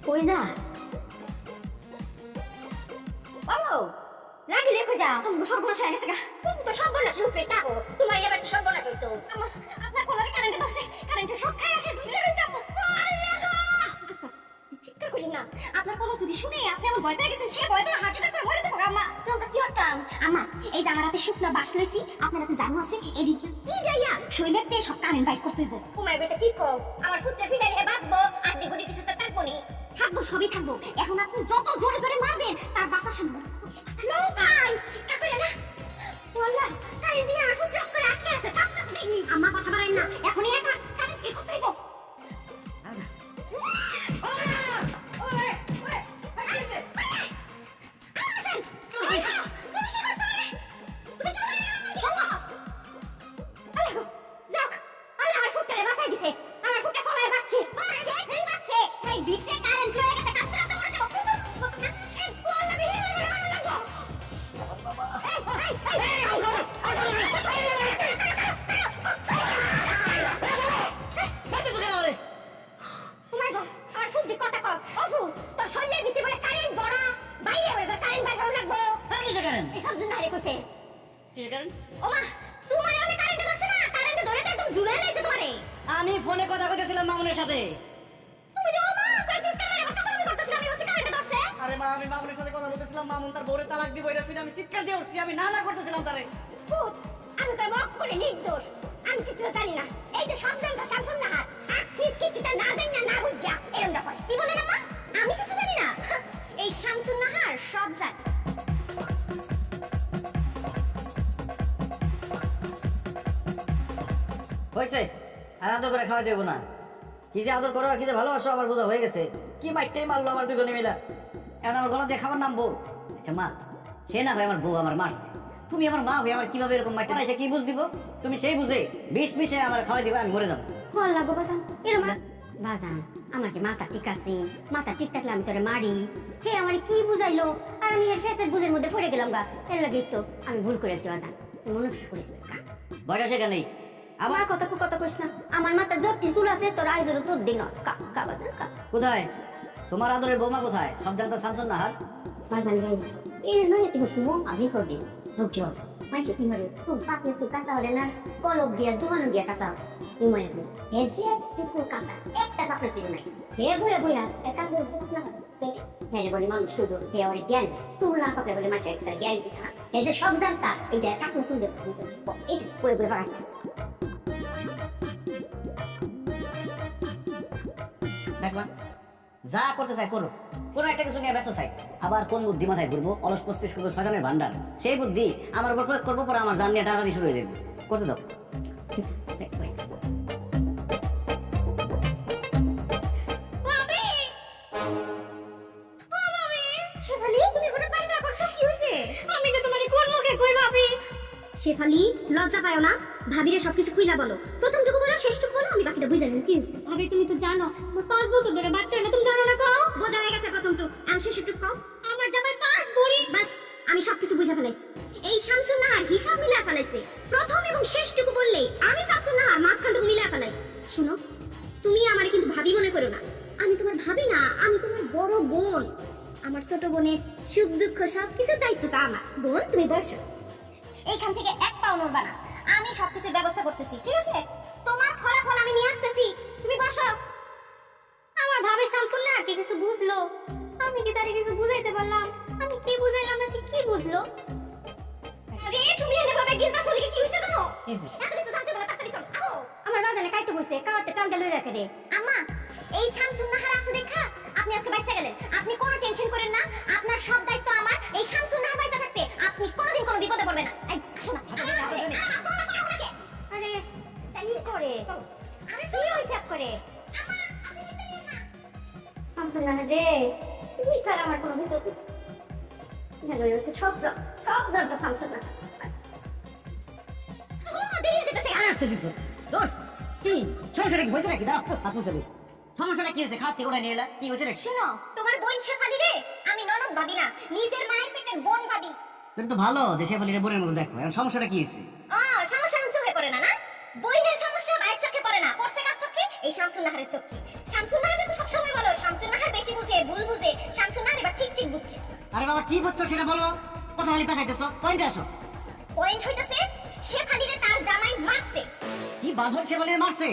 কই যা বাবু লাগলে কই যাও তুমি সর্বনাশ হয়ে গেছে গা তুমি তো সর্বনাশ রূপে থাকো তোমার এবার তো সর্বনাশ হইতো আপনার কলারে কারেন্টে ধরছে কারেন্টের শক খাই আসে ঝুলে রইতে চিৎকার করি না আপনার কথা যদি শুনে আপনি আমার ভয় পেয়ে গেছেন সে ভয় পেয়ে হার্ট অ্যাটাক করে মরে যাবো আম্মা তো আমরা কি করতাম আম্মা এই যে আমার হাতে শুকনা বাঁশ লইছি আপনার হাতে জানু আছে এদিকে যাইয়া শরীরের তে সব কারেন্ট বাইট করতে হইব ও মাই বেটা কি কও আমার পুত্রে ফিরে নিয়ে বাঁচবো আর ডিগুডি কিছু তো থাকবো নি থাকবো সবই থাকবো এখন আপনি যত জোরে জোরে মারবেন তার বাঁচার সম্ভাবনা লোকাই চিৎকার করে না ওয়াল্লাহ কারেন্ট দিয়ে আমার পুত্র করে আটকে আছে থাকতে দেইনি আম্মা কথা বাড়াই না এখনই একা কারেন্ট কি করতে হইব আমি ফোনে কথা কইতেছিলাম মামুনের সাথে। তুমি তো মা কইছিস কারে কথা বলতে করতেছিস আমি বসে কারেন্টে ধরছে আরে মা আমি মামুনের সাথে কথা বলতেছিলাম মামুন তার বউরে তালাক দিব এটা শুনে আমি চিৎকার দিয়ে উঠছি আমি না করতেছিলাম তারে। ভূত আমি তো মক করে নির্দোষ আমি কিছু জানি না এই যে সব জানতা শামসুন নাহার কিছুটা না জানি না বুঝা এরকমটা করে কি বলে না মা আমি কিছু জানি না এই শামসুন নাহার সব জানে হইছে আর আদর করে খাওয়া দেবো না কি যে আদর করো কি যে ভালোবাসো আমার বোঝা হয়ে গেছে কি মাইরটাই মারলো আমার দুজনে মিলা এখন আমার গলা দিয়ে খাবার নাম বউ আচ্ছা মা সে না হয় আমার বউ আমার মারছে তুমি আমার মা হয়ে আমার কিভাবে এরকম মাইরটা এসে কি বুঝ দিব তুমি সেই বুঝে বিষ মিশে আমার খাওয়া দিবা আমি মরে যাবো বল লাগো বাজান এরকম বাজান আমার কি মাথা ঠিক আছে মাথা ঠিক থাকলে আমি তোরে মারি হে আমার কি বুঝাইলো আর আমি এর ফেসের বুঝের মধ্যে পড়ে গেলাম গা এর লাগেই তো আমি ভুল করেছি বাজান তুই মনে কিছু করিস না বয়স সেখানেই আমার কথা কইস না আমার মাথার জটটি চুল আছে তোর আইজোর তোর দিন কা বাজান কা কোথায় তোমার আদরের বৌমা কোথায় সব জানতা শামসুন নাহার বাজান যাই এই নয় তুই হচ্ছে মো আমি করবি ওকে ওকে মাইছে কি মারে খুব পাপে সু কাঁচা হলে না কলব দিয়া দোকান দিয়া কাঁচা তুই মনে করি এ যে কিছু কাঁচা একটা পাপে ছিল নাই হে বইয়া একটা কাজ করতে না হ্যাঁ বলি মানুষ শুধু হে ওর জ্ঞান তুলনা পাপে বলে মাঝে একটা জ্ঞান পিঠা এই যে সব জানতা এইটা কাকুন খুঁজে এই বই রাখিস দেখবা যা করতে চাই করো কোন একটা কিছু নিয়ে ব্যস্ত থাক আবার কোন বুদ্ধি মাথায় ঘুরবো অলস মস্তিষ্ক তো শয়তানের ভান্ডার সেই বুদ্ধি আমার উপর প্রয়োগ করবো পরে আমার জান নিয়ে টানাটানি শুরু হয়ে যাবে করতে দাও শেফালি লজ্জা পায় না ভাবিরে সবকিছু খুইলা বলো প্রথমটুকু বলো শেষটুকু বলো আমি বাকিটা বুঝে নিই কি হইছে ভাবি তুমি তো জানো আমার 5 বছর ধরে বাচ্চা না তুমি জানো না কও বোঝা হয়ে গেছে প্রথমটুকু আমি শেষটুকু কও আমার জামাই 5 ভরি বাস আমি সবকিছু বুঝে ফেলাইছি এই শামসুন নাহার হিসাব মিলা ফেলাইছে প্রথম এবং শেষটুকু বললেই আমি শামসুন নাহার মাঝখানটুকু মিলা ফেলাই শুনো তুমি আমারে কিন্তু ভাবি মনে করো না আমি তোমার ভাবি না আমি তোমার বড় বোন আমার ছোট বোনের সুখ দুঃখ সবকিছু দায়িত্ব তো আমার বোন তুমি বসো এইখান থেকে এক পাও নড়বা না আমি সবকিছু ব্যবস্থা করতেছি ঠিক আছে তোমার ফলাফল আমি নিয়ে আসতেছি তুমি বসো আমার ভাবি শামসুন না কি কিছু বুঝলো আমি কি তারে কিছু বুঝাইতে পারলাম আমি কি বুঝাইলাম না সে কি বুঝলো আরে তুমি এনে বাবা গিলতা চলি কি হইছে জানো কি হইছে এত কিছু জানতে বলো তাড়াতাড়ি চল আও আমার বাজারে কাইতে বসে কাওয়াতে টানতে লই রাখে রে আম্মা এই শামসুন নাহার আছে দেখা আপনি আজকে বাচ্চা গেলেন আপনি কোনো টেনশন করেন না আপনার সব দায়িত্ব আমার এই শামসুন নাহার বাইচা থাকতে আপনি কোনোদিন কোনো বিপদে পড়বেন না এই আসো না আরে জানি করে আরে তুই ওই হিসাব করে আম্মা আপনি নিতে নিন না শামসুন নাহার রে তুমি স্যার আমার কোনো ভিতর জানো এসে সব জানতা শামসুন নাহার দেরি যেতেছে আসতেছি তো দোস্ত কি সমস্যাটা কি হয়েছে নাকি দাও আপু চলো সমস্যাটা কি হয়েছে খাতে ওটা নিয়ে এলা কি হয়েছে নাকি শুনো তোমার বোন শেফালি রে আমি ননদ ভাবি না নিজের মায়ের পেটের বোন ভাবি কিন্তু ভালো যে শেফালির বোনের মতো দেখো এখন সমস্যাটা কি হয়েছে সমস্যা হচ্ছে হয়ে পড়ে না না বইনের সমস্যা ভাইয়ের চোখে পড়ে না পড়ছে কার চোখে এই শামসুন নাহারের চোখে শামসুন নাহার তো সবসময় বলো শামসুন নাহার বেশি বুঝে বাবা কি বুঝছো সেটা বলো, কথা খালি পাঠাইতেছো, পয়েন্টে আসো। পয়েন্ট হইতাছে শেফালিরে তার জামাই মারছে। কি বাঁধন শেফালিরে মারছে?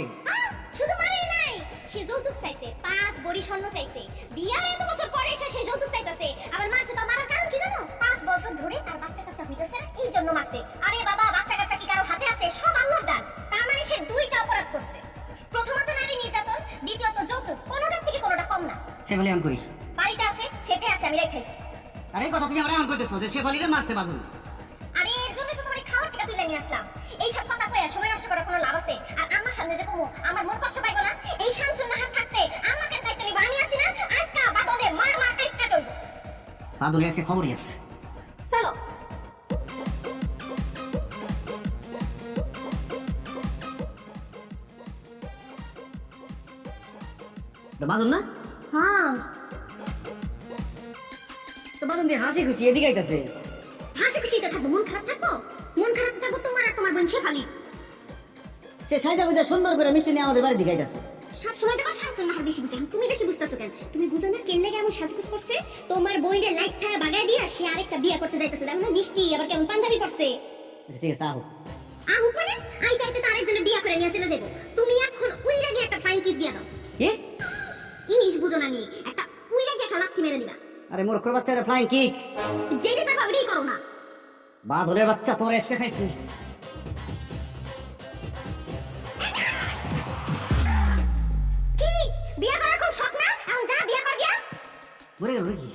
শুধু মারেই নাই, সে যৌতুক চাইছে, 5 ভরি স্বর্ণ চাইছে। বিয়ার এত বছর পরে এসে সে যৌতুক চাইতেছে, আবার মারছে। তো মারার কারণ কি জানো? 5 বছর ধরে তার বাচ্চা কাচ্চা হইতেছে না, এই জন্য মারছে। আরে বাবা, বাচ্চা কাচ্চা কি কারো হাতে আছে? সব আল্লাহর দান। তার মানে সে দুইটা অপরাধ করছে। প্রথমত নারী নির্যাতন, দ্বিতীয়ত যৌতুক। কোনোটার থেকে কোনোটা কম না। শেফালি আমি কই? বাড়িতে আছে, সেটে আছে, আমি রেখেছি। আরে কথা তুমি আমরা এমন করতেছো যে শেফালিরে মারছে বাঁধন। আরে এর জন্য তো তোমার খাওয়ার টিকা তুলে নিয়ে আসলাম। এই সব কথা কইয়া সময় নষ্ট করার কোনো লাভ আছে? আর আমার সামনে যে কমু, আমার মন কষ্ট পাইবো না? এই শামসুন নাহার থাকতে আমাকে দায়িত্ব নিব। আমি আছি না? আজকা বাদনে মার মার কাইটা কইব। বাঁধনের আজকে খবরই আছে। চলো। বাঁধন না? হ্যাঁ, তো বাঁধন দিয়ে হাসি খুশি এদিকে আইতাছে। হাসি খুশিতে থাকবো, মন খারাপ থাকবো? মন খারাপ থাকবো তোমার আর তোমার বোন শেফালি। সে সাইজা গুজা সুন্দর করে মিষ্টি নিয়ে আমাদের বাড়ি দিকে আইতাছে। সব সময় দেখো শামসুন নাহার বেশি বুঝে, তুমি বেশি বুঝতেছো কেন? তুমি বুঝো না কেন লাগে এমন সাজগুজ করছে? তোমার বইনের লাইট থাকা বাগায় দিয়া সে আরেকটা বিয়ে করতে যাইতেছে। দেখো না মিষ্টি আবার কেমন পাঞ্জাবি করছে। আচ্ছা ঠিক আছে, আহো। আহু মানে আইতে আইতে তো আরেকজনের বিয়ে করে নিয়ে চলে যাবো। তুমি এখন উইরা গিয়ে একটা ফ্লাইং কিস দিয়া দাও। কি? ইংলিশ বুঝো না নি, একটা উইরা গিয়ে একটা লাথি মেরে দিবা। আরে মূর্খ বাচ্চারা ফ্লাইং কিক। যেটা পারবা ওইটাই করো না। বাঁধনের বাচ্চা তোর এসে খাইছিস। কি বিয়ে করার খুব শখ না? এখন যা বিয়ে কর গিয়া। মরে গেল নাকি?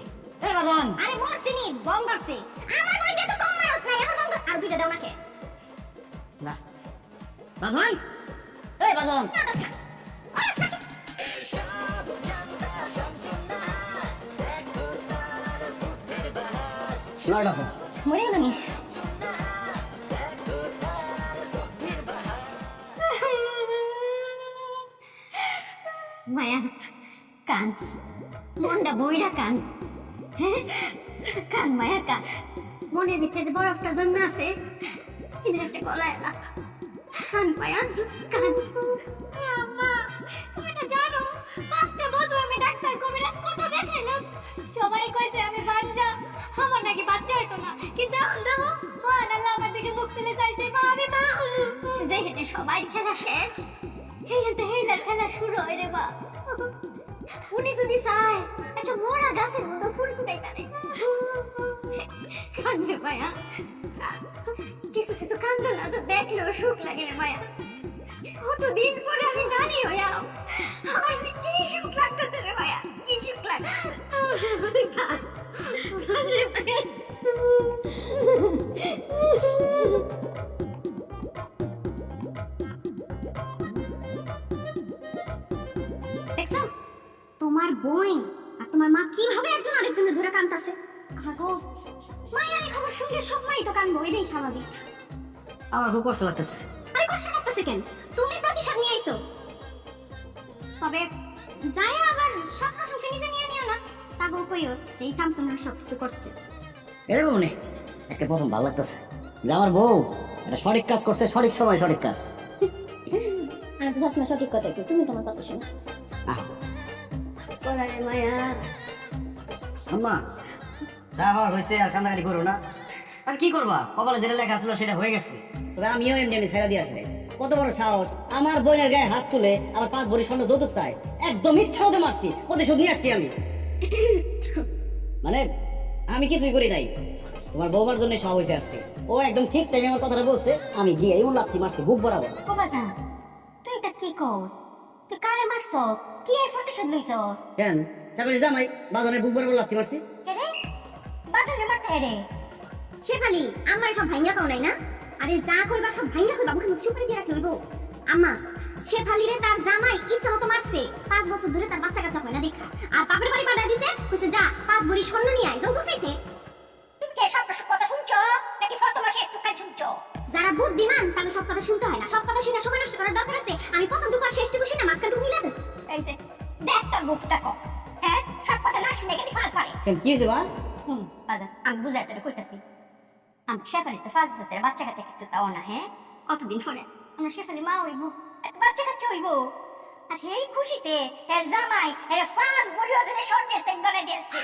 এই বাঁধন। আরে মরছি নি, বম ধরছে। আমার বইনটা তো কম মারছ না, এখন বন্ধ। আর দুইটা দাও না কে? না বাঁধন, এই বাঁধন। লর্ড অফ মরে গেল নি। মায়া কান, মনটা বইরা কান। হ্যাঁ কান মায়া কান। মনের ভিতরে যে বরফটা জন্মে আছে, কিন্তু একটা গলায় না। কান মায়া কান। আম্মা, তুমি তো জানো 5টা বছর আমি ডাক্তার কবিরাজ কত দেখাইলাম, সবাই কইছে আমি বাচ্চা, আমার নাকি বাচ্চা হইতো না। কিন্তু এখন দেখো মহান আল্লাহ আমার দিকে মুখ তুলে চাইছে, মা আমি মা হলু। যেহেতু সবাই খেলা শেষ, হেহেতে হেলার খেলা শুরু হয় রে বা। উনি যদি চায় একটা মরা গাছের মতো ফুল ফুটাই তারে। কান্দে মায়া, কিছু কিছু কান্দন আছে দেখলেও সুখ লাগে রে মায়া। কতদিন পরে আমি নানি হইয়া আমার সে কি সুখ লাগতেছে রে মায়া, কি সুখ লাগতেছে। কান রে মায়া। দেখছো তোমার বই আর তোমার মা কিভাবে একজন আরেকজনের ধরে কাঁদতাছে। গো মায়ের এই খবর শুনলে সব মাই তো কাঁদবো, এটাই স্বাভাবিক। আমার খুব কষ্ট লাগতেছে। আরে কষ্ট লাগতেছে কেন? তুমি প্রতিশোধ নিয়ে আইছো। তবে যাই আবার সব প্রশংসা নিজে নিয়ে নিও না। তাগো কইও যে এই স্যামসুং সব কিছু করছে। এরকম নেই, আজকে প্রথম ভালো লাগতেছে যে আমার বউ একটা সঠিক কাজ করছে, সঠিক সময় সঠিক কাজ। আমি তো সবসময় সঠিক কথা কই, তুমি তোমার কথা শোনো। আহ, বলারে মায়া। আম্মা যা হওয়ার হয়েছে, আর কান্দাকাটি করো না। আর কি করবা, কপালে যেটা লেখা ছিল সেটা হয়ে গেছে। তবে আমিও এমনি এমনি ছেড়ে দিয়ে আসলে কত বড় সাহস, আমার বোনের গায়ে হাত তুলে আমার 5 ভরি স্বর্ণ যৌতুক চাই। একদম ইচ্ছা মতো মারছি, প্রতিশোধ নিয়ে আসছি আমি। মানে আমি কিছুই করি নাই, তোমার বৌমার জন্য সব হয়েছে আজকে। ও একদম ঠিক টাইমে আমার কথাটা বলছে, আমি গিয়ে এমন লাথি মারছি বুক বরাবর। ও বাবা তুই এটা কি কর? তুই কারে মারছ? কি এই প্রতিশোধ লইছ? কেন চাকরি জামাই বাদনের বুক বরাবর লাথি মারছি। কেরে বাদনে মারতে হেরে শেফালি আমার সব ভাইঙ্গা পাও নাই না? আরে যা কইবা সব ভাইঙ্গা কইবা, মুখে মুখ চুপ করে দিয়ে রাখতে হইব। আম্মা শেফালিরে তার জামাই ইচ্ছা মতো মারছে, 5 বছর ধরে তার বাচ্চা কাচ্চা হয় না দেখা। আর বাপের বাড়ি পাঠা দিছে, কইছে যা 5 ভরি স্বর্ণ নিয়ে আয়, যৌতুক চাইছে। তুমি কি সব কথা শুনছো নাকি ফতোয়া শেষ টুকাই শুনছো? যারা বুদ্ধিমান তাদের সব কথা শুনতে হয় না। সব কথা শুনে সময় নষ্ট করার দরকার আছে? আমি প্রথমটুকু আর শেষটুকু শুনে মাঝখানটুকু মিলা দিস। এই যে দেখ তোর বুকটা কম। হ্যাঁ সব কথা না শুনে গেলি ফাল পারে। কেন কি হয়েছে মা? বাজা আমি বুঝাই তোরে কইতাছি। আমি শেফালি তো 5 বছর বাচ্চা কাচ্চা কিছু তাও না। হ্যাঁ কতদিন পরে আমার শেফালি মা হইব, একটা বাচ্চা কাচ্চা হইব। আর হেই খুশিতে এর জামাই এর 5 ভরি ওজনের স্বর্ণের সেট বানাই দিয়েছে।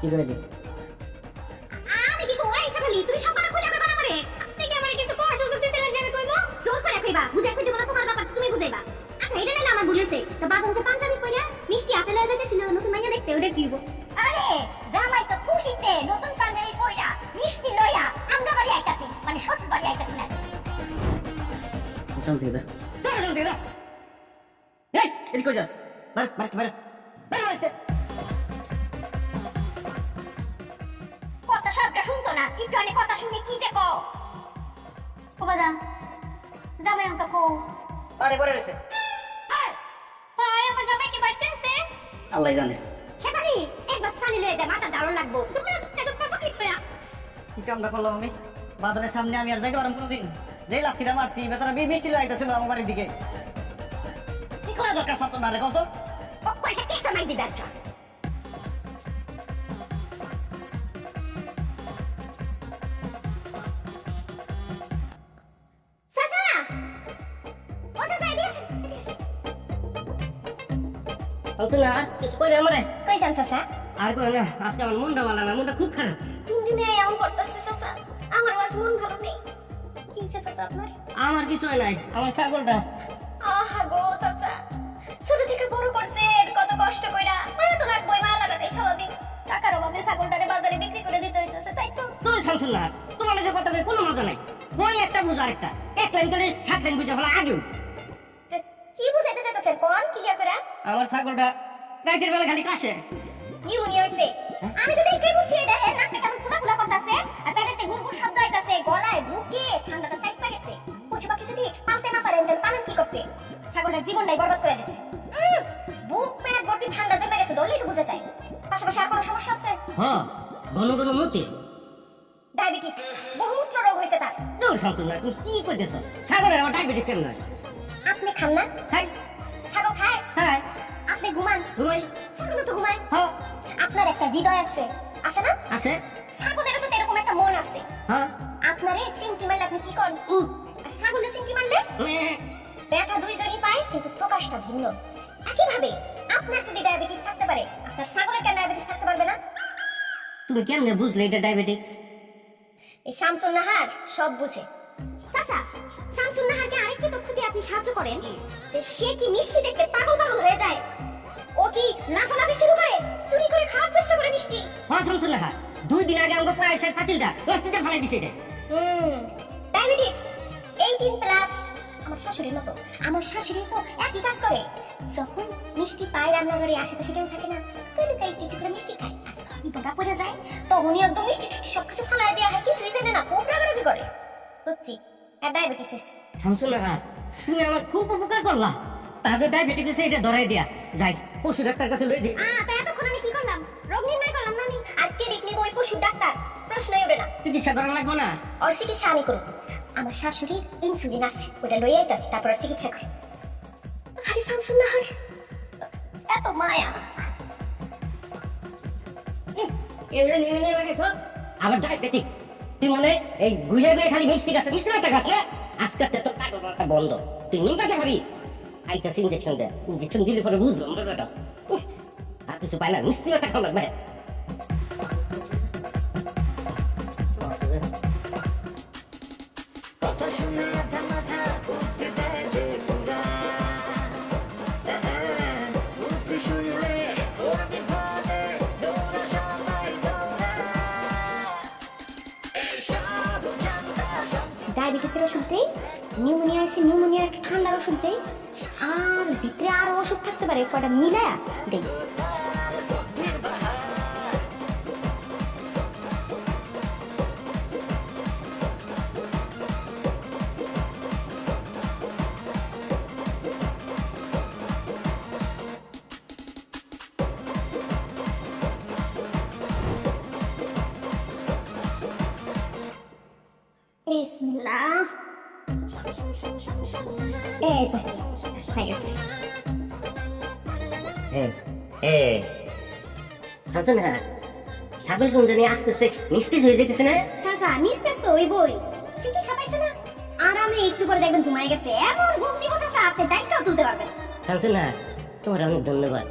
কি করে দি আমি কি কই এসে বলি তুই সব কথা কইলা কইবা না পারে আপনি কি আমারে কিছু কোয়ার সুযোগ দিছিলেন যে আমি কইবো? জোর করে কইবা বুঝাই কই দেব না তোমার ব্যাপার তুমি বুঝাইবা আচ্ছা এটা না আমার বলেছে তো বাবা যে পাঞ্জাবি কইরা মিষ্টি আপেল যাইতেছিল নতুন মাইয়া দেখতে ওটা কি হইব আরে জামাই তো খুশিতে নতুন পাঞ্জাবি পইরা মিষ্টি লইয়া আমরা বাড়ি আইতাছি, মানে শ্বশুর বাড়ি আইতাছি না। শান্ত থেকে যা এই এদিকে কই যাস বার বার বার কথা সবটা শুনতো না, একটু আনে কথা শুনে কি দেখো? ও বাজা জামাই আমাকে কো আরে পরে রইছে ভাই আমার জামাই কি বাচ্চাছে? আল্লাহ জানে খেপালি একবার পানি লয়ে দে মাথা দারুণ লাগবো তুমি এত পাপা কি কইয়া কি কামটা করলাম আমি বাদনের সামনে আমি আর যাইতে পারলাম কোনোদিন যেই লাঠিটা মারছি বেচারা মিষ্টি লয়ে আইতাছিল আমার বাড়ির দিকে কি করা দরকার ছাত্র না রে কত ও কইছে কি সময় দি দাচ্ছ সাসা ও সাসা এদিকে আসো অন্তু না কিছু কইবে আমারে কই যান সাসা আর কই না আজকে আমার মনটা ভালো না, মনটা খুব খারাপ। তিন দিনে এমন করতেছে সাসা আমার আজ মন ভালো নেই কি হইছে সাসা আপনার আমার কিছু হয় নাই, আমার ছাগলটা আহা গো চাচা ছোট থেকে বড় করছে কত কষ্ট কইরা মায়া তো লাগবেই মায়া লাগাটাই স্বাভাবিক টাকার অভাবে ছাগলটারে বাজারে বিক্রি করে দিতে হইতেছে তাই তো তোর শামসুল না তোমার লাগে কথা কই কোনো মজা নাই। বই একটা বুঝ আরেকটা, এক লাইন করে 7 লাইন বুঝা ফেলা আগেও। তে কি বুঝাইতে চাইতেছেন কোন ক্লিয়ার করে আমার ছাগলটা রাতের বেলা খালি কাশে। নিউমোনিয়া হইছে আমি তো দেখে বুঝছি দেখেন নাকটা কেমন ফুলা ফুলা করতেছে আর পেটেতে গুড়গুড় শব্দ হইতাছে গলায় বুকে ঠান্ডাটা চাইপা গেছে পশু পাখি যদি পালতে না পারেন তাহলে পালন কি করতে ছাগলের জীবনটাই বরবাদ করে দিছে বুক পেট ভর্তি ঠান্ডা জমে গেছে ধরলেই তো বুঝে যায় পাশাপাশি আর কোনো সমস্যা আছে হ্যাঁ ঘন ঘন মতে ডায়াবেটিস বহুমূত্র রোগ হইছে তার তোর শামসুল না তুমি কি কইতেছ? ছাগলের আমার ডায়াবেটিস কেমন হয়? আপনি খান না খাই ছাগল খায় হ্যাঁ আপনি ঘুমান ঘুমাই ছাগল তো ঘুমায় হ্যাঁ আপনার একটা হৃদয় আছে আছে না আছে ছাগলেরও তো এরকম একটা মন আছে হ্যাঁ আপনারে চিমটি মারলে আপনি কি করেন উ আর ছাগলে চিমটি মারলে মে- ব্যথা দুইজনই পায় কিন্তু প্রকাশটা ভিন্ন একইভাবে আপনার যদি ডায়াবেটিস থাকতে পারে আপনার ছাগলের কেন ডায়াবেটিস থাকতে পারবে না তুমি কেমনে বুঝলে এটা ডায়াবেটিস? এই শামসুন নাহার সব বুঝে চাচা শামসুন নাহারকে আরেকটি তথ্য দিয়ে আপনি সাহায্য করেন যে সে কি মিষ্টি দেখতে পাগল পাগল হয়ে যায় ও কি লাফালাফি শুরু করে চুরি করে খাওয়ার চেষ্টা করে মিষ্টি হ্যাঁ শামসুল না 2 দিন আগে আমাকে পায়েসের পাতিলটা রাস্তাতে ফেলাই দিছে এটা। ডায়াবেটিস 18 প্লাস আমার শাশুড়ির মতো আমার শাশুড়ি তো একই কাজ করে যখন মিষ্টি পায় রান্নাঘরে আশেপাশে কেউ থাকে না কেউ একটু করে মিষ্টি খায় আর সবই ধরা পড়ে যায় তখনই একদম মিষ্টি টিষ্টি সবকিছু ফালাই দেওয়া হয় কিছুই জানে না খুব রাগারাগি করে বুঝছি আর ডায়াবেটিস শামসুল নাহার তুমি আমার খুব উপকার করলা। তাহলে ডায়াবেটিস এটা ধরাই দিয়া যাই পশু ডাক্তার কাছে লই দিই। তা এতক্ষণ আমি কি করলাম রোগ নির্ণয় করলাম না আমি আর কে দেখনি ওই পশু ডাক্তার প্রশ্নই ওঠে না চিকিৎসা করা লাগবে না? ওর চিকিৎসা আমি করব আমার শাশুড়ির ইনসুলিন আছে ওটা লই আইতাছি তারপর ওর চিকিৎসা করি আরে শামসুন নাহার এত মায়া এগুলো নিয়ে নিয়ে লাগে সব আবার ডায়াবেটিস তুই মনে এই গুয়ে গুয়ে খালি মিষ্টি গাছ মিষ্টি একটা গাছ না আজকে তো কাটা বন্ধ তুই নিম গাছে খাবি আইতাস ইঞ্জেকশন দে ইঞ্জেকশন দিলে পরে বুঝলাম মজাটা আর কিছু পাই না মিষ্টি একটা খাওয়া লাগবে ডায়াবেটিসের ওষুধ দেই নিউমোনিয়া আছে নিউমোনিয়ার একটা ঠান্ডার ওষুধ দেই আর ভিতরে আরো ওষুধ থাকতে পারে কয়টা মিলায়া দেই বিসমিল্লাহ এই তো হয়ে গেছে শামসুল নাহার ছাগল কোন জানি আস্তে আস্তে মিষ্টি হয়ে যেতেছে না? চাচা নিস্তেজ তো ওই বই চিকিৎসা পাইছে না আরামে একটু পরে দেখবেন ঘুমাই গেছে এমন ঘুম দিব চাচা আপনি দায়িত্বও তুলতে পারবেন শামসুল নাহার তোমার অনেক ধন্যবাদ।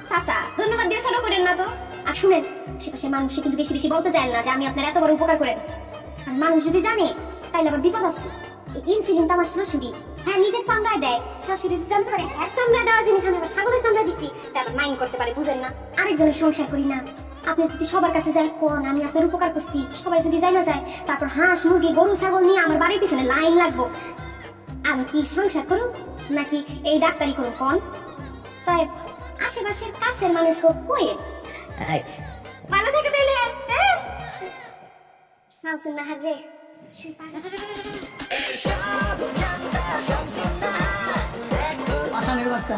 চাচা ধন্যবাদ দিয়ে ছোট করেন না তো আর শুনেন, আশেপাশে মানুষে কিন্তু বেশি বেশি বলতে যায় না যে আমি আপনার এত বড় উপকার করে দিচ্ছি। আর মানুষ যদি জানে তাইলে আবার বিপদ আছে। ইনসুলিন তো আমার শাশুড়ি, হ্যাঁ নিজের সামলায় দেয়, শাশুড়ি সামলায় হ্যাঁ সামলায় দেওয়া জিনিস আমি আবার ছাগলের সামলায় দিচ্ছি, তারপর মাইন্ড করতে পারে, বুঝেন না? আরেকজনের সংসার করি না। আপনি যদি সবার কাছে যাই কোন আমি আপনার উপকার করছি, সবাই যদি যাই না যায়, তারপর হাঁস মুরগি গরু ছাগল নিয়ে আমার বাড়ির পিছনে লাইন লাগবো। আমি কি সংসার করুন নাকি এই ডাক্তারি করুন কোন? তাই আশেপাশের কাছের মানুষকে কই আচ্ছা ভালো থেকে পেলে হ্যাঁ সামসুন না রে আসানের বাচ্চা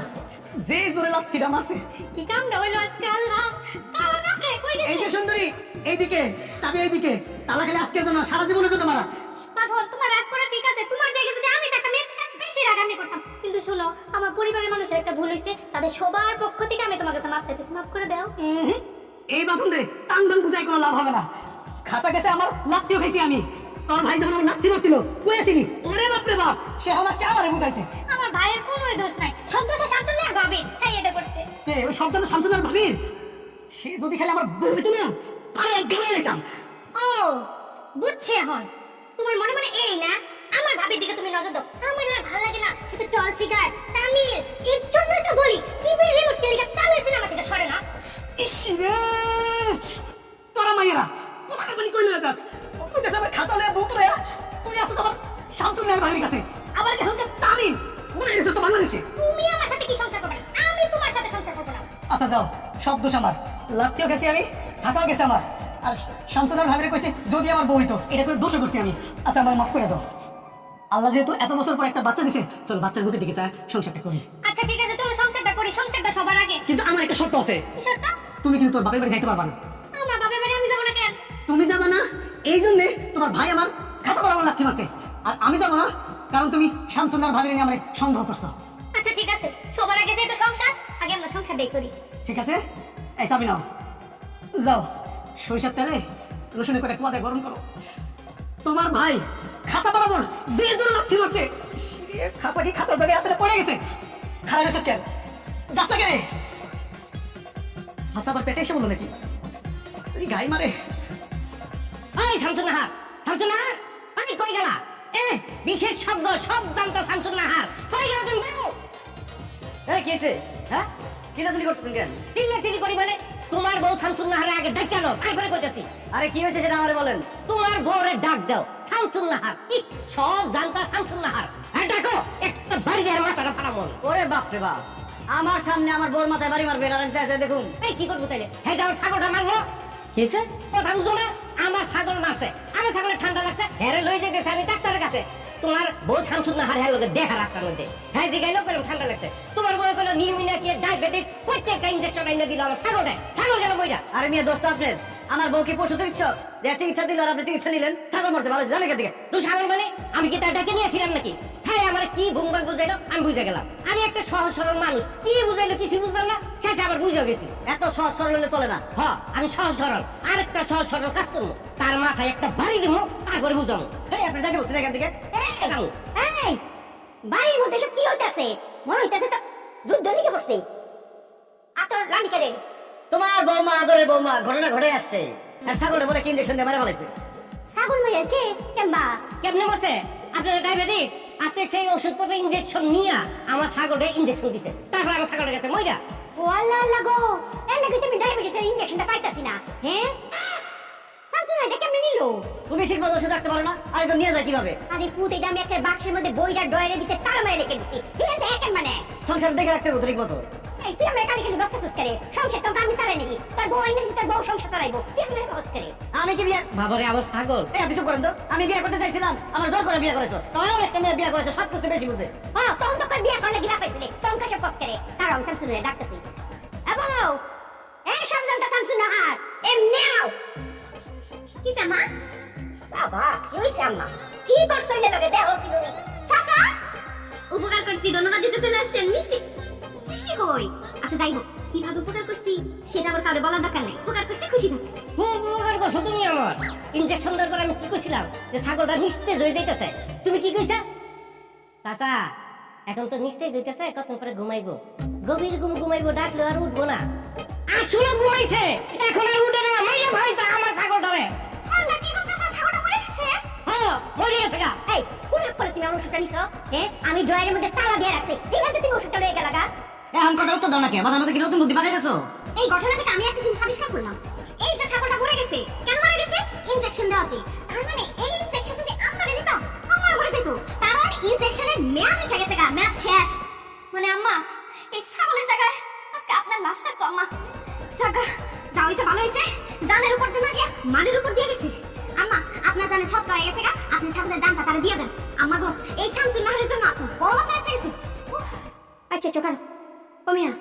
যে জোরে লাথিটা মারছে। কি কামটা হইলো আজকে আল্লাহ, তালা নাকে কই এই গেছে? যে সুন্দরী, এইদিকে চাবি, এইদিকে তালা খালি আজকের জন্য, সারা জীবনের জন্য মারা। পাগল, তোমার রাগ করা ঠিক আছে, তোমার জায়গায় যদি আমি থাকতাম এর থেকে বেশি রাগ আমি করতাম। কিন্তু শোনো, আমার পরিবারের মানুষের একটা ভুল হয়েছে, তাদের সবার পক্ষ থেকে আমি তোমার কাছে মাপ চাইতেছি, মাফ করে দাও। এই বাঁধন রে টান টান বুঝাই কোনো লাভ হবে না। খাঁচা গেছে আমার, লাত্তিও খাইছি আমি। তোর ভাই যখন আমার লাত্তি মারছিল কয়েছিলি ওরে বাপরে বাপ, সে আমার সে আমারে বুঝাইতে। আমার ভাইয়ের কোনো দোষ নাই, সব দোষে শান্তনার ভাবে তাই এটা করতে। ওই সব জানা শান্তনার ভাবির, সে যদি খালি আমার বউ হইতো না তাহলে গেলে যেতাম। ও বুঝছি এখন, তোমার মনে মনে এই না আমার ভাবির দিকে তুমি নজর দাও। আমার আর ভালো লাগে না, সে তো টল ফিগার তামিল, এর জন্যই তো বলি টিভির রিমোট টেলিকা তামিল সিনেমা থেকে সরে না। ইস রে, তোরা মাইয়েরা কোথায় বলি কইলে যাস? তুই কাছে আমার খাতা লয়া বুক লয়া তুই আসছ আমার শামসুলের ভাবির কাছে, আমার কাছে হচ্ছে তামিল, বলে গেছে তো বাংলাদেশে। তুমি আমার সাথে কি সংসার করবে না, আমি তোমার সাথে সংসার করব না। আচ্ছা যাও, সব দোষ আমার, লাত্তিও গেছি আমি, খাসাও গেছে আমার। আর শামসুলের ভাবিরে কইছে যদি আমার বউ হইতো, এটা করে দোষও করছি আমি। আচ্ছা আমার মাফ করে দাও। আল্লাহ যেহেতু এত বছর পর একটা বাচ্চা দিছে, চল বাচ্চার মুখের দিকে চায় সংসারটা করি। আচ্ছা ঠিক আছে, চলো সংসারটা করি, সংসারটা সবার আগে। কিন্তু আমার একটা শর্ত আছে, কিশোরটা, তুমি কিন্তু তোর বাপের বাড়ি যাইতে পারবা না। আমার বাপের বাড়ি আমি যাবো না কেন? তুমি যাবা না এই জন্যে তোমার ভাই আমার খাসা বরাবর লাথি মারছে, আর আমি যাবো না কারণ তুমি শামসুন্নার ভাবির নিয়ে আমার সন্দেহ করছো। আচ্ছা ঠিক আছে, সবার আগে যেহেতু সংসার, আগে আমরা সংসারটাই করি। ঠিক আছে, এই চাবি নাও, যাও সরিষার তেলে রসুনের করে কুয়াতে গরম করো। তোমার ভাই খাসা বরাবর যে জোরে লাথি মারছে, সে খাসা কি খাসার জায়গায় আসলে পড়ে গেছে। খারাপ রসুস কেন যাস না কেন? খাসা আবার পেটে এসে বললো নাকি তুই গাই মারে? এই শামসুন্নাহার, শামসুন্নাহার, আমি কই গেলা? বিশেষ শব্দ সব জানতো শামসুন্নাহার, কই গেলা তুমি? এই কি হয়েছে? হ্যাঁ চিল্লাচিল্লি করতেছেন কেন? চিল্লাচিল্লি করি মানে? তোমার বউ শামসুন্নাহারে আগে ডাক কেন, তারপরে কইতাছি। আরে কি হয়েছে সেটা আমারে বলেন। তোমার বউরে ডাক দাও শামসুন্নাহার, সব জানতা শামসুন্নাহার। আর ডাকো, একটা বাড়ি দেওয়ার মাথাটা ফাটাবো। ওরে বাপ রে বাপ, আমার সামনে আমার বোর মাথায় বাড়ি মারবে, এটা রাখতে আছে দেখুন। এই কি করবো তাইলে? হ্যাঁ আমার ছাগলটা মারবো। কি হয়েছে? কথা বুঝো না? আমার ছাগল মারছে, আমি ছাগলের ঠান্ডা লাগছে, হ্যাঁ লই যেতেছে আমি ডাক্তারের কাছে। তোমার বউ শামসুন্নাহার হ্যাঁ লোকে দেখা রাস্তার মধ্যে, হ্যাঁ জিগাইলো কেন ঠান্ডা লাগছে। তোমার বউ কোনো নিউমিনিয়া কি ডায়াবেটিস প্রত্যেকটা ইনজেকশন আইনে দিল আমার ছাগলটা, ছাগল কেন বইটা? আরে মেয়ে দোস্ত আপনার, আমার বউ কি পশু চিকিৎসক? যে চিকিৎসা দিল আর আপনি চিকিৎসা নিলেন, ছাগল মরছে ভালো জানে দিকে। তুই ছাগল মানে আমি কি তার ডাকে নিয়েছিলাম নাকি? হ্যাঁ আমার কি বুমবাগ বুঝাইলো আমি বুঝে গেলাম। আমি একটা সহজ সরল মানুষ, কি বুঝাইলো কিছু বুঝলাম না, শেষে আবার বুঝে গেছি। এত সহজ সরল হলে চলে না। হ্যাঁ আমি সহজ সরল, আরেকটা সহজ সরল কাজ করবো, তার মাথায় একটা বাড়ি দিব, তারপরে বুঝাবো। এই আপনি যাকে বলছেন এখান থেকে? যাবো। এই বাড়ির মধ্যে সব কি হইতাছে? মনে হইতাছে তো যুদ্ধ লিখে পড়ছে। আর তোর লাঠি কেড়ে তোমার বৌমা আদরের বৌমা ঘটনা ঘটে আসছে, আর ছাগলটা বলে কি ইঞ্জেকশন দিয়ে মারা ফেলাইছে। ছাগল মেরেছে কেম্বা? কেমনে বলছে? আপনার ডায়াবেটিস, আপনি সেই ওষুধপত্র ইনজেকশন নিয়ে আমার ছাগলটা ইনজেকশন দিতে, তারপর আমার ছাগলটা গেছে মইরা। ও আল্লাহ আল্লাহ গো, এর লাগি তুমি ডায়াবেটিসের ইনজেকশনটা পাইতাছি না। হ্যাঁ সামসুন এটা কেমনে নিল? তুমি ঠিক মতো ওষুধ রাখতে পারো না, আর এটা নিয়ে যায় কিভাবে? আরে পুত, এটা আমি একটা বাক্সের মধ্যে বইটা ডয়ারের ভিতরে তালা মেরে রেখে দিছি। ঠিক আছে এখন মানে সংসার দেখে রাখতে হবে ঠিক মতো। এই তুই আমরা কালি কালি বকতেছিস করে? সংসার তো আমি চালাই নাকি? তোর বউ আইনে তোর বউ সংসার চালাইবো, তুই আমরা কথা করে? আমি কি বিয়ে? বাবারে আমার ছাগল। এই আপনি চুপ করেন তো, আমি বিয়ে করতে চাইছিলাম, আমার জোর করে বিয়ে করেছো। তাও একটা মেয়ে বিয়ে করেছো, সব কিছু বেশি বুঝে। হ্যাঁ তখন তো তোর বিয়ে করলে গিলা পাইছিলি, তখন কাছে কষ্ট করে। কারণ সামসুনের ডাকতেছি এবং এই সব জানতা সামসুন আর এমনিও কি জামা বাবা কি হইছে আম্মা? কি করছ ইলে লগে দেও কি নুনি সাসা উপকার করছি, ধন্যবাদ দিতে চলে আসছেন। মিষ্টি মিষ্টি কই? আচ্ছা যাইবো, কিভাবে উপকার করছি সেটা আবার কাউরে বলার দরকার নাই। উপকার করছি খুশি থাক। উপকার করছো তুমি আমার। ইনজেকশন দেওয়ার পর আমি কি কইছিলাম যে ছাগলটা নিস্তেজ হয়ে যাইতেছে, তুমি কি কইছা? চাচা এখন তো নিস্তেজ হইতেছে, কতক্ষণ পরে ঘুমাইবো, গভীর ঘুমাইবো, ডাকলে আর উঠবো না। আসলে ঘুমাইছে এখন আর উঠে না মাইয়া ভাই তা আমার ছাগলটারে আল্লাহ কি বলতেছ ছাগলটা মরে গেছে হ্যাঁ মরে গেছে গা এই কোন করে তুমি আমার ওষুধটা নিছো আমি ড্রয়ারের মধ্যে তালা দিয়ে রাখছি এখানে তুমি ওষুধটা লয়ে গেলা গা এখন কথা উত্তর দাও না কে মাথার মধ্যে কি নতুন বুদ্ধি বাগাইতেছো? এই ঘটনা থেকে আমি একটা জিনিস আবিষ্কার করলাম। এই যে ছাগলটা মরে গেছে কেন মরে গেছে? ইনজেকশন দেওয়াতে। তার মানে এই ইনজেকশন যদি আমরা দিতাম আম্মা মরে যেত। তার মানে ইনজেকশনের মেয়াদ উঠে গেছে গা, মেয়াদ শেষ। মানে আম্মা এই ছাগলের জায়গায় আজকে আপনার লাশ থাকতো আম্মা। জাগা যা হয়েছে ভালো হয়েছে, জানের উপর দিয়ে না গিয়ে মানের উপর দিয়ে গেছে। আম্মা আপনার জানে সত্য হয়ে গেছে গা, আপনি ছাগলের দামটা তারা দিয়ে দেন। আম্মা গো এই শামসুন নাহারের জন্য আপনার বড় বাচ্চা এসে গেছে। আচ্ছা চোখান ও মিয়া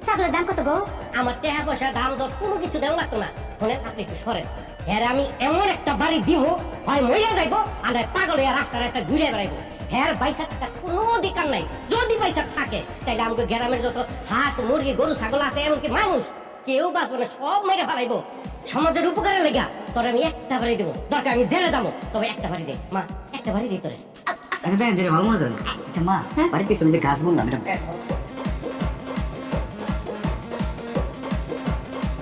ছাগলের দাম কত গো? আমার টাকা পয়সা দাম দর কোনো কিছু দেওয়া লাগতো না ফোনে আপনি একটু সরেন হ্যাঁ আমি এমন একটা বাড়ি দিব হয় মহিলা যাইবো আর পাগল হয়ে রাস্তা রাস্তা ঘুরে বেড়াইবো হ্যাঁ পয়সা থাকার কোনো অধিকার নাই যদি পয়সা থাকে তাহলে আমাকে গ্রামের যত হাঁস মুরগি গরু ছাগল আছে এমনকি মানুষ কেউ বাঁচবে না সব মেরে ফেলাইবো সমাজের উপকারে লেগা তোর আমি একটা বাড়ি দেবো দরকার আমি জেলে দামো তবে একটা বাড়ি দে মা একটা বাড়ি দিই তোরে আচ্ছা দেন দেন ভালো মনে করেন। আচ্ছা মা বাড়ির পিছনে যে গাছ বললাম এটা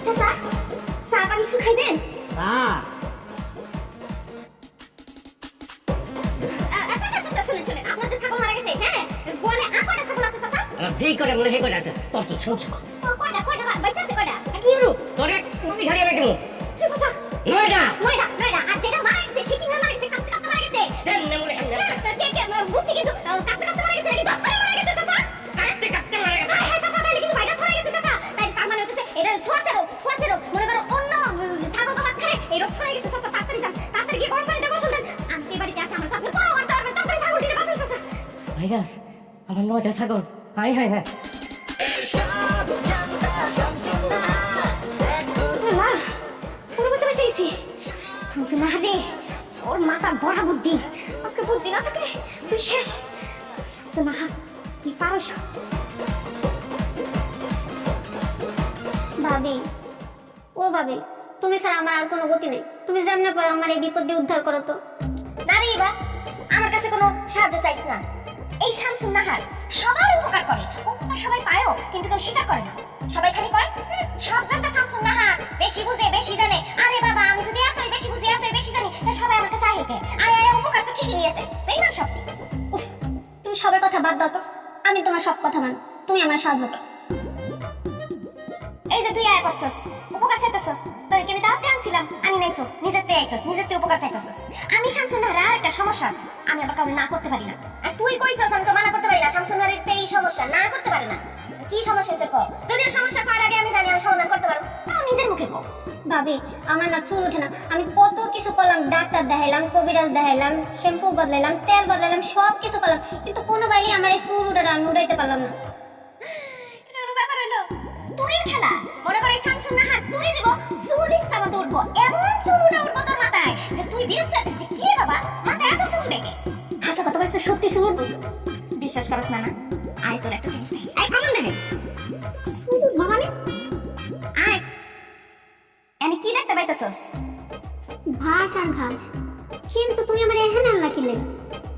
চাচা চা পানি কিছু খাইবেন? শুনেন শুনেন আপনার যে ছাগল মারা গেছে হ্যাঁ গোয়ালে আর কয়টা ছাগল আছে চাচা? যেই করে মনে সেই করে আছে তোর কি সমস্যা কয়টা কয়টা বাচ্চা আছে কয়টা? কি হলো তোর এক কোটি হারিয়ে গেল চাচা নয়টা নয়টা নয়টা আর যেটা মারা গেছে সে কিভাবে মারা গেছে? কাঁপতে কাঁপতে মারা গেছে? সেমনে মনে হয় কে বুঝছি কিন্তু কাঁপতে কাঁপতে মারা গেছে নাকি দপ করে মারা গেছে চাচা? কাটতে কাটতে মারা গেছে হ্যাঁ হ্যাঁ চাচা তাহলে কিন্তু ভাইরাস হয়ে গেছে চাচা। তাই তার মানে হচ্ছে এটা ছোঁয়াচে রোগ মনে করো অন্য ছাগল তো মাঝখানে এই রোগ ছড়িয়ে গেছে চাচা। তাড়াতাড়ি যান তাড়াতাড়ি গিয়ে গরম পানিতে গোসল দেন। আমি এই বাড়িতে আছে আমার তো আপনি পড়াও মারতে পারবেন তাড়াতাড়ি ছাগলটিকে বাঁচান চাচা। ভাইরাস আমার নয়টা ছাগল হাই হাই হাই আল্লাহ পুরো বসে বসে গেছি শামসুন নাহার রে ওর মাথা বড়া বুদ্ধি আজকে বুদ্ধি না থাকলে তুই শেষ শামসুন নাহার তুই পারস। ভাবি ও ভাবি তুমি ছাড়া আমার আর কোনো গতি নেই তুমি যেমনে পারো আমার এই বিপদ দিয়ে উদ্ধার করো তো না রে এবার আমার কাছে কোনো সাহায্য চাইছ না। এই শামসুন নাহার সবার উপকার করে, উপকার সবাই পায়ও কিন্তু কেউ স্বীকার করে না। সবাই খালি কয় সব জানতা শামসুন নাহার বেশি বুঝে বেশি জানে। আরে বাবা আমি যদি এতই বেশি বুঝি এতই বেশি জানি তা সবাই আমার কাছে আইতে আয় আয় উপকার তো ঠিকই নিয়েছে বেইমান সব। উফ তুমি সবার কথা বাদ দাও তো আমি তোমার সব কথা মান তুমি আমার সাহায্য করো এই যে তুই আয় করছস উপকার চাইতেছস তোর কি আমি দাওয়াতে আনছিলাম আনি নাই তো নিজের তে আইছস নিজের তে উপকার চাইতেছস। আমি শামসুন নাহার আর একটা সমস্যা আছে আমি আবার কাউকে না করতে পারি না। আর তুই কইছস আমি তো মানা করতে পারি না শামসুন নাহারের তে এই সমস্যা না করতে পারি না। কি সমস্যা হইছে কও যদিও সমস্যা করার আগে আমি জানি আমি সমাধান করতে পারবো তাও নিজের মুখে কও। ভাবি আমার না চুল ওঠে না আমি কত কিছু করলাম ডাক্তার দেখাইলাম কবিরাজ দেখাইলাম শ্যাম্পু বদলাইলাম তেল বদলাইলাম সব কিছু করলাম কিন্তু কোনো বাইরে আমার এই চুল উঠাটা আমি উঠাইতে পারলাম না এটা হলো ব্যাপার হলো তুরির খেলা। মনে করে শামসুন নাহার তুরি দিব চুল ইচ্ছা মতো উঠবো এমন চুল উঠবো তোর মাথায় যে তুই বিরক্ত আছিস যে কি রে বাবা মাথায় এত চুল উঠে হাসা কথা কইছে সত্যি চুল উঠবো বিশ্বাস করছ না না আয় তোর একটা জিনিস আয় প্রমাণ দেবে চুল উঠবো মানে আয় এনে কি দেখতে পাইতেছস? ঘাস আর ঘাস কিন্তু তুমি আমার এখানে আনলা কিলে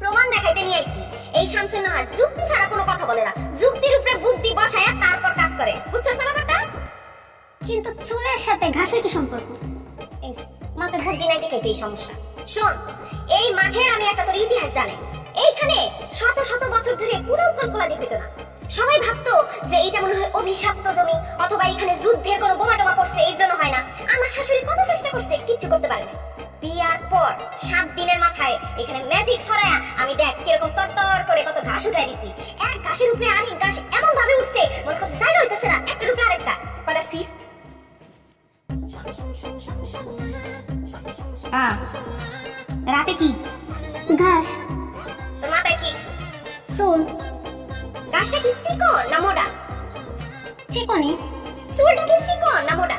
প্রমাণ দেখাইতে নিয়ে আইছি। এই শামসুন নাহার যুক্তি ছাড়া কোনো কথা বলে না, যুক্তির উপরে বুদ্ধি বসায় তারপর কাজ করে। বুঝছস না ব্যাপারটা? কিন্তু চুলের সাথে ঘাসের কি সম্পর্ক এই মাথায় বুদ্ধি নাই দেখে এই সমস্যা। শোন এই মাঠের আমি একটা তোর ইতিহাস জানি। এইখানে শত শত বছর ধরে কোনো ফল ফলাদি হইতো না। সবাই ভাবতো যে এটা মনে হয় অভিশপ্ত জমি অথবা এখানে যুদ্ধের কোনো বোমা টোমা পড়ছে এই জন্য হয় না। আমার শাশুড়ি কত চেষ্টা করছে কিচ্ছু করতে পারে না। বিয়ার পর 7 দিনের মাথায় এখানে ম্যাজিক ছড়ায়া আমি দেখ কিরকম তরতর করে কত ঘাস উঠাই দিছি। এক ঘাসের উপরে আরেক ঘাস এমন ভাবে উঠছে মনে করছে জায়গা হইতেছে না একটার উপরে আরেকটা কয়টা সিট। রাতে কি ঘাস তোর মাথায় কি চুল ঘাসটা কি চিকন না মোটা? চিকনি চুলটা কি চিকন না মোটা?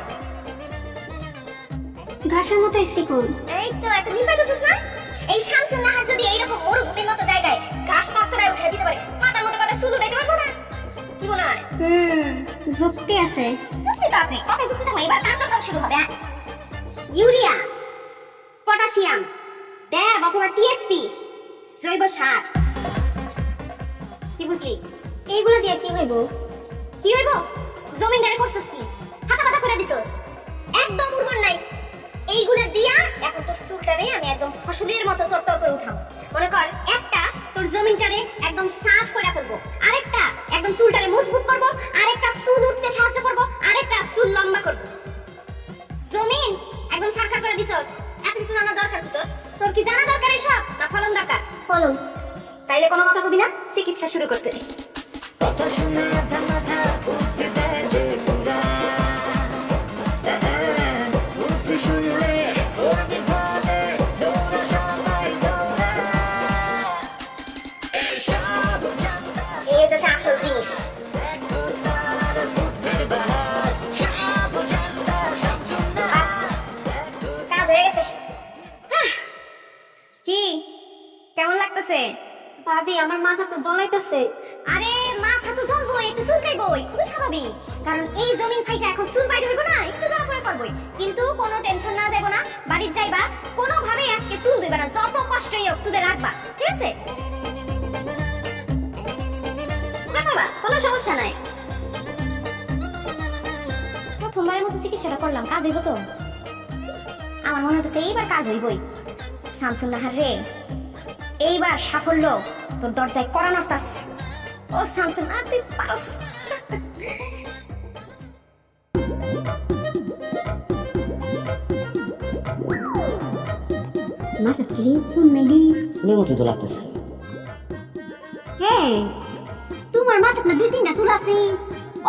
ঘাসের মতোই চিকন এই তো একটা মিল পাইতেছিস না? এই শামসুন নাহার যদি এইরকম মরুভূমির মতো জায়গায় ঘাস তক্তরায় উঠে দিতে পারে মাথার মধ্যে কটা চুল উঠাইতে পারবো না? কি মনে হয়? যুক্তি আছে যুক্তি তো আছে কবে যুক্তি তো এবার কার্যক্রম শুরু হবে। ইউরিয়া পটাশিয়াম ড্যাব অথবা টিএসপি জৈব সার কি বুঝলি? এইগুলো দিয়ে কি হইব কি হইব? জমিদারে করছিস কি? ফাটা ফাটা করে দিছস, একদম উর্বর নাই। এইগুলা দিয়া এখন তোর চুলটারে আমি একদম ফসলের মতো তোর তোর করে উঠাবো। মনে কর একটা তোর জমিনটারে একদম সাফ করে ফেলবো, আরেকটা একদম চুলটারে মজবুত করবো, আরেকটা চুল উঠতে সাহায্য করবো, আরেকটা চুল লম্বা করবো। জমিন একদম সারখার করে দিছস, এত কিছু জানা দরকার কি তোর? তোর কি জানা দরকার এসব, না ফলন দরকার? ফলন। তাইলে কোনো কথা কবি না, চিকিৎসা শুরু করতে দে। এই হচ্ছে আসল জিনিস। কাজ হয়ে গেছে। কি কেমন লাগতেছে? ভাবি আমার মাথা তো জ্বলাইতেছে। আরে মাথা তো জ্বলবো, একটু চুলকাইবই, খুবই স্বাভাবিক। কারণ এই জমিন ফাইটা এখন চুল বাইরে হইব না, একটু জ্বলা পড়া করবই। কিন্তু কোনো টেনশন না যাইব না, বাড়ির যাইবা, কোনোভাবে আজকে চুল দিবা না, যত কষ্টই হোক চুলে রাখবা, ঠিক আছে? বাবা কোনো সমস্যা নাই। প্রথমবারের মতো চিকিৎসাটা করলাম, কাজ হইব তো? আমার মনে হচ্ছে এইবার কাজ হইবই। শামসুন্নাহার রে, এইবার সাফল্য তোর দরজায় করা নড়তাস। ও শামসুন্নাহার তুই পারস। মাথা ক্লিন শুন মেগি শুনে মতো তো লাগতেছে। হে তোমার মাথায় না 2-3টা চুল আছে,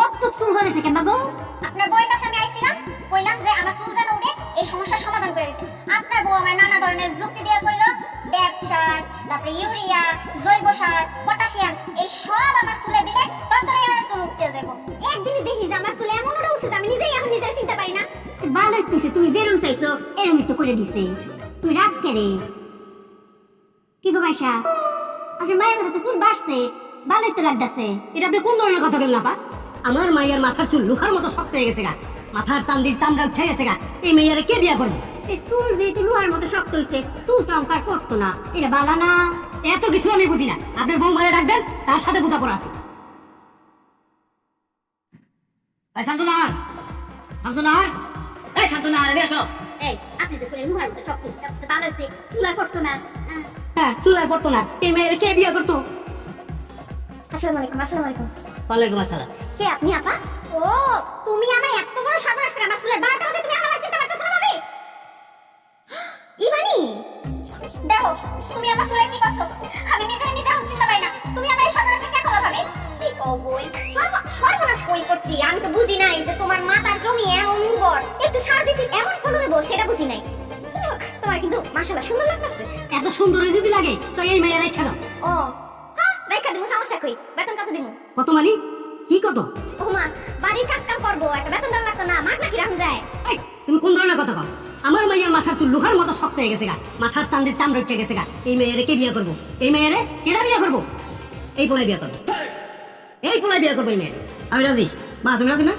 অত চুল হয়েছে কেন গো? আপনার বউয়ের কাছে আমি আইছিলাম, কইলাম যে আমার চুল যেন উঠে, এই সমস্যার সমাধান করে দিতে। আপনার বউ আমার নানা ধরনের যুক্তি দিয়ে কইলো ড্যাপ সার, তারপরে ইউরিয়া, জৈব সার, পটাশিয়াম, এই সব আমার চুলে দিলে ততটাই আমার চুল উঠতে যাবো। একদিনই দেখি যে আমার চুলে এমন উঠে উঠছে আমি নিজেই এখন নিজেই চিনতে পারি না। ভালো হইতেছে, তুমি যেরকম চাইছো এরকমই তো করে দিছে। তুমি রাগ করে কি গো ভাইসা, আপনার মায়ের মাথাতে চুল বাড়ছে, ভালোই তো লাগতেছে। এটা আপনি কোন ধরনের কথা বললেন আপা? আমার মাইয়ার মাথার চুল লোহার মতো শক্ত হয়ে গেছে গা, মাথার চান্দির চামড়া উঠে গেছে গা। এই মেয়েরে কে বিয়া করবে? চুল যেহেতু লোহার মতো শক্ত হইছে, চুল তো অঙ্কার করতো না, এটা বালা না। এত কিছু আমি বুঝি না, আপনার বউ মারে ডাক দেন, তার সাথে বোঝাপড়া আছে। এই শান্তনাহার, শান্তনাহার, এই শান্তনাহার, এদিকে আসো। এই আপনি তো করে লোহার মতো শক্ত হইছে, তো ভালো হইছে, চুল আর করতো না। হ্যাঁ, চুল আর পড়তো না। এই মেয়েরে কে বিয়া করতো? আসসালামু আলাইকুম। আসসালামু আলাইকুম। ওয়ালাইকুম আসসালাম। কে আপনি আপা? ও তুমি আমার এত বড় সর্বনাশ করে আমার চুলের বারোটা বাজে তুমি আমার চিন্তা করতেছ না ভাবি? ইমানি দেখো তুমি আমার চুলে কি করছো, আমি নিজে নিজে এখন চিন্তা পাই না। তুমি আমার এই সর্বনাশটা কে করলা ভাবি? কি কই সর্বনাশ কই করছি? আমি তো বুঝি নাই যে তোমার মাথার জমি এমন উর্বর, একটু সার দিছি এমন ফলন হইব, সেটা বুঝি নাই। তোমার কিন্তু মাশাআল্লাহ সুন্দর লাগতেছে। এত সুন্দর যদি লাগে তো এই মেয়ে রেখে দাও। ও হ্যাঁ রেখা দিমু, সমস্যা কই? বেতন কত দিমু? কত মানে? কি কত? ও মা বাড়ির কাজ কাম করবো, একটা বেতন দেওয়া লাগতো না? মাগ নাকি রাখুন যায়? এই, তুমি কোন ধরনের কথা কও? আমার মাইয়ার মাথার চুল লোহার মতো শক্ত হয়ে গেছে গা, মাথার চান্দির চামড়া উঠে গেছে গা। এই মেয়েরে কে বিয়া করবো? এই মেয়েরে কেডা বিয়া করবো? এই পোলায় বিয়া করবো, এই পোলায় বিয়া করবো এই মেয়েরে। আমি রাজি। মা তুমি রাজি না?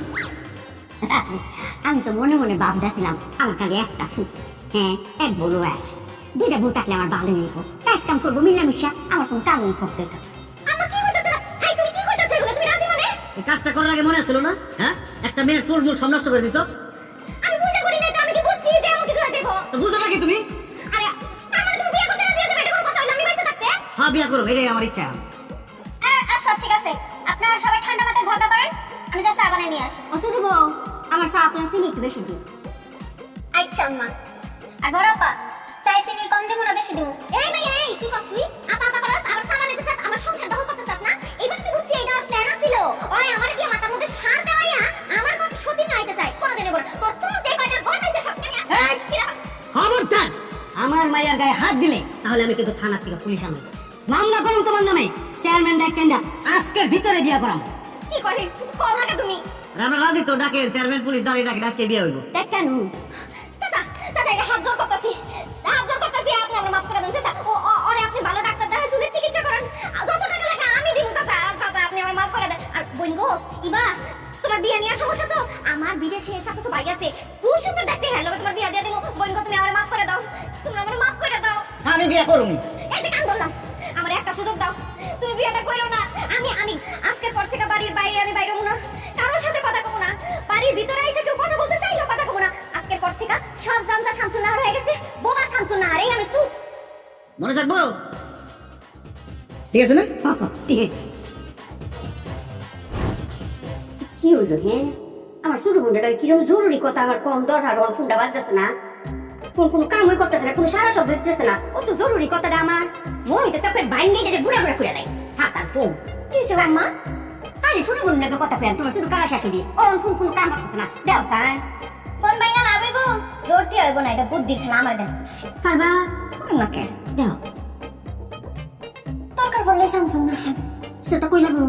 আমি তো মনে মনে ভাবতেছিলাম আমার কাছে একটা ফুট, হ্যাঁ এক বড় আছে, দুইটা বউ থাকলে আমার ভালো হইব, কাজ কাম করবো মিলামিশা, আমার কোনো কামই করতে হতো। আমার কি হইতাছে না? এই তুমি কি কইতাছো এগুলো? তুমি রাজি মানে? এই কাজটা করার আগে মনে ছিল না? হ্যাঁ, একটা মেয়ের চুল মুল সব নষ্ট করে দিছো। আমি বুঝা করি না তো, আমি কি বুঝছি যে এমন কিছু হয়ে যাবো? তো বুঝো নাকি তুমি? আরে আমার তুমি বিয়ে করতে রাজি আছো, এটা কোনো কথা হইলো? আমি বাইচে থাকতে? হ্যাঁ, বিয়া করবো, এটাই আমার ইচ্ছা। আচ্ছা ঠিক আছে, আপনারা সবাই ঠান্ডা মাথায় ঝগড়া করেন, আমি যা চা বানিয়ে নিয়ে আসি। অসুখ আমার চা আপনার চিনি একটু বেশি দিন। আচ্ছা আম্মা। আর বড় আপা চাই চিনি কম দিব না বেশি দিব? এই ভাই এই কি করছ তুই? আপা আপা করছ, আমার চা বানাইতে চাস, আমার সংসার দখল করতে চাস না? এইবার তুই বুঝছিস এটা ওর প্ল্যান ছিল। ওই আমার কি মাথার মধ্যে সার দেওয়াইয়া আমার কত সতী নাইতে চাই, কোনদিন বড় তোর তুই দেখ কয়টা গছাইতে সব আমি আসছি। খবরদার আমার মায়ের গায়ে হাত দিলে তাহলে আমি কিন্তু থানা থেকে পুলিশ আনবো, মামলা করুন তোমার নামে। চেয়ারম্যান ডাকেন্ডা আজকের ভিতরে বিয়া করাম। কি কই কিছু কও না তুমি? আমরা রাজি তো, ডাকে চেয়ারম্যান পুলিশ দাঁড়িয়ে ডাকে, আজকে বিয়ে হইব। দেখ কেন চাচা চাচা এটা হাত জোর করতেছি, হাত জোর করতেছি, আপনি আমার মাফ করে দেন চাচা। ওরে আপনি ভালো ডাক্তার দেখাই চুলের চিকিৎসা করেন, যত টাকা লাগে আমি দিব চাচা। চাচা আপনি আমার মাফ করে দেন। আর বোন গো ইবা তোমার বিয়ে নিয়ে সমস্যা তো, আমার বিদেশে চাচা তো ভাই আছে, খুব সুন্দর দেখতে, হ্যালো তোমার বিয়ে দিয়ে দেবো। বোন গো তুমি আমার মাফ করে দাও, তুমি আমার মাফ করে দাও। আমি বিয়ে করুম। এই যে কান ধরলাম, আমার একটা সুযোগ দাও, তুমি বিয়েটা করো না। আমি আজকের পর থেকে বাড়ির বাইরে আমি বাইরে না, কারোর সাথে কথা কব না, বাড়ির ভিতরে এসে কেউ মনে থাকবো? ঠিক আছে না? ঠিক আছে। কি হলো হ্যাঁ? আমার ছোট বোনটা কিরকম জরুরি কথা আমার কম দরকার, আমার ফোনটা বাজতেছে না, কোনো কামই করতেছে না, কোনো সারা শব্দ দিতেছে না, কত জরুরি কথাটা আমার মনে হইতেছে আপনার বাইন্ডে এটা ঘুরা ঘুরা করে নাই সাতার ফোন। কি হয়েছে আম্মা? আরে ছোট বোন নাকি কথা পেন, তোমার শুধু কারা শাশুড়ি ওর ফোন কোনো কাম করতেছে না, দেও সাই ফোন বাইঙ্গা লাগাবে গো, জোর দিয়ে হইব না, এটা বুদ্ধি খেলা আমার দেন পারবা না কেন দেও দরকার পড়লে স্যামসাং না সেটা কই লাগো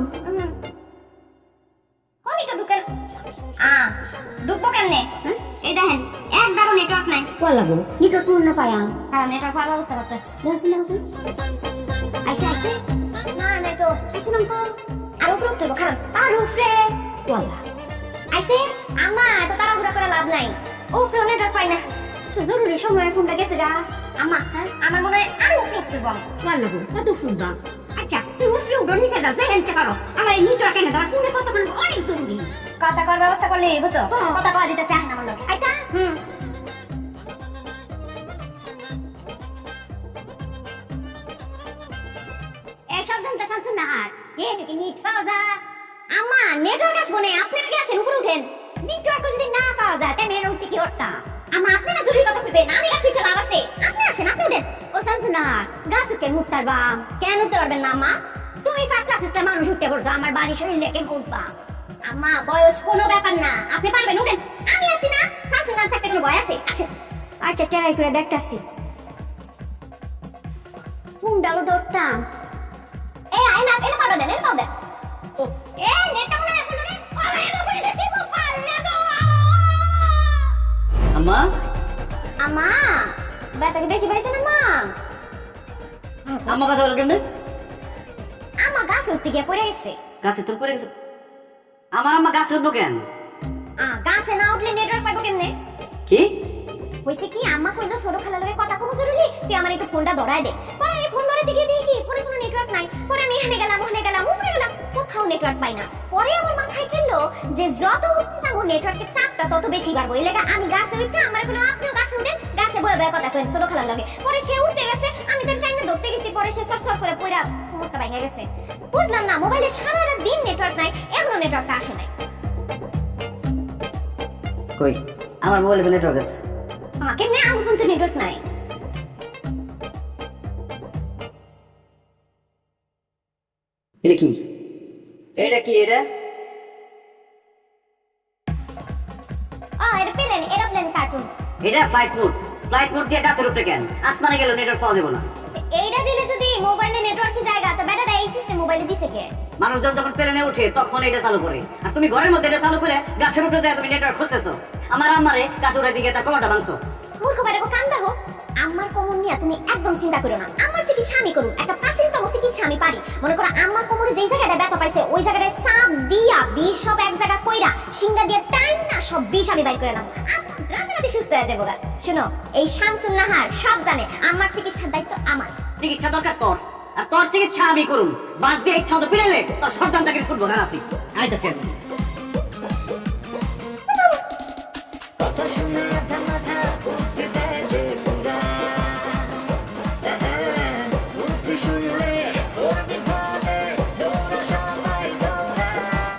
হনি তো ঢুকেন ঢুকবো কেমনে? এই দেখেন এক দারো নেটওয়ার্ক নাই, কল লাগো নেটওয়ার্ক পূর্ণ পায়া, হ্যাঁ নেটওয়ার্ক ভালো অবস্থা করতেছে, দেখছেন দেখছেন আইসে আইসে না নাই তো আইসে নাম তো আর উপরে উঠতে খারাপ আর উপরে ওয়াল্লাহ আইসে আম্মা এত তাড়াহুড়া করে লাভ নাই, উপরে নেটওয়ার্ক পাই না, তো জরুরি সময় ফোনটা গেছে গা আম্মা। হ্যাঁ আমার মনে হয় আরো উপরে উঠতে বল ওয়াল্লাহ কত ফুল দাও। আচ্ছা তুই উপরে উঠো নিচে যাও সে হেনতে পারো, আমার নেটওয়ার্ক এনে দাও, ফোনে কথা বলবো অনেক জরুরি, কথা করার ব্যবস্থা করলে এবো তো কথা কওয়া দিতেছে এখন আমার লোক আইতা এই সাবধানটা সাবধান না আর এ নাকি নেট পাওয়া যায় আম্মা, নেটওয়ার্ক আসবো না, আপনি আগে আসেন উপরে উঠেন, নেটওয়ার্ক যদি না পাওয়া যায় তাই মেয়ের উঠতে কি করতাম আম্মা, আপনি না জরুরি কথা বলবেন, আমি গাছ উঠে লাভ আছে, আপনি আসেন আপনি উঠেন। ও শামসুনা গাছ উঠে উঠতার বা কেন উঠতে পারবেন না আম্মা? তুমি ফার্স্ট ক্লাসের মানুষ উঠতে পড়ছো, আমার বাড়ি শরীর লেগে উঠবা আম্মা, বয়স কোনো ব্যাপার না, আপনি পারবেন উঠেন, আমি আছি না, শামসুনা থাকতে কোনো ভয় আছে? আসেন। আচ্ছা ট্রাই করে দেখতাছি, কোন ডালো ধরতাম, এ আয় না এনে পারো দেন এনে পাও দেন, এ নেটটা মনে এখন রে পারলে করে দিব পারলে গো আম্মা আম্মা, ব্যথা কি বেশি পাইছেন আম্মা? আম্মা কথা বলো কেমনে? আম্মা গাছ উঠতে গিয়ে পড়ে গেছে। গাছে তোর পড়ে গেছে? আমার আম্মা গাছে উঠবো কেন? গাছে না উঠলে নেটওয়ার্ক পাইবো কেমনে? কি হইছে কি আম্মা কইলো ছোট খালা লগে কথা কব জরুরি, তুই আমার একটু ফোনটা ধরায় দে। পরে আমি ফোন ধরে দিকে দিই কি ফোনে কোনো নেটওয়ার্ক নাই, পরে আমি এখানে গেলাম ওখানে গেলাম উপরে গেলাম কোথাও নেটওয়ার্ক পাই না। পরে আমার মাথায় খেললো যে যত উঠতে যাবো নেটওয়ার্কের চাপটা তত বেশি বাড়বো, এই লাগা আমি গাছে উঠতে আমার কোনো আপনিও গাছে উঠেন, গাছে বয়ে বয়ে কথা কইন ছোট খালার লগে। পরে সে উঠতে গেছে, আমি তো টাইমে ধরতে গেছি, পরে সে সরসর করে পয়রা ফোনটা ভেঙে গেছে। বুঝলাম না মোবাইলে সারা রাত দিন নেটওয়ার্ক নাই, এখনো নেটওয়ার্কটা আসে নাই। কই আমার মোবাইলে তো নেটওয়ার্ক আছে। কেমনে আমার ফোন তো নেটওয়ার্ক নাই? এটা কি এটা কি এটা? এটা প্লেন এরোপ্লেন কার্টুন। এটা ফ্লাইট মোড দিয়ে গাছের উপরে কেন? আসমানে গেল নেটওয়ার্ক পাওয়া যাবে না। এইটা দিলে যদি মোবাইলে নেটওয়ার্ক জায়গা তো ব্যাটাটা এই সিস্টেম মোবাইলে দিছে কে? মানুষজন যখন প্লেনে ওঠে তখন এটা চালু করে, আর তুমি ঘরের মধ্যে এটা চালু করে গাছের উপরে যায় তুমি নেটওয়ার্ক খুঁজতেছো। আমার আম্মারে গাছ উড়াই দিকে তার কোমরটা ভাঙছো। মূর্খ বাইরে কান দেখো, আমার কোমর নিয়ে তুমি একদম চিন্তা করো না, আমার চিকিৎসা আমি করব, একটা প্রাচীনতম চিকিৎসা আমি পারি। মনে করো আমার কোমরে যেই জায়গাটা ব্যথা পাইছে ওই জায়গাটায় চাপ দিয়া বিষ সব এক জায়গা কইরা সিঙ্গা দিয়ে টাইম না সব বিষ আমি বাইর করে নাও, রাতে সুস্থ হয়ে যাবো। শোনো এই শামসুন নাহার সব জানে আমার চিকিৎসার দায়িত্ব আমার। চিকিৎসা দরকার তোর, আর তোর চিকিৎসা আমি করুম। বাস দিয়ে ইচ্ছা মতো পিড়াইলে তোর সন্তান তাকে ছুটবো গান আপনি আইতাছেন। কথা শুনে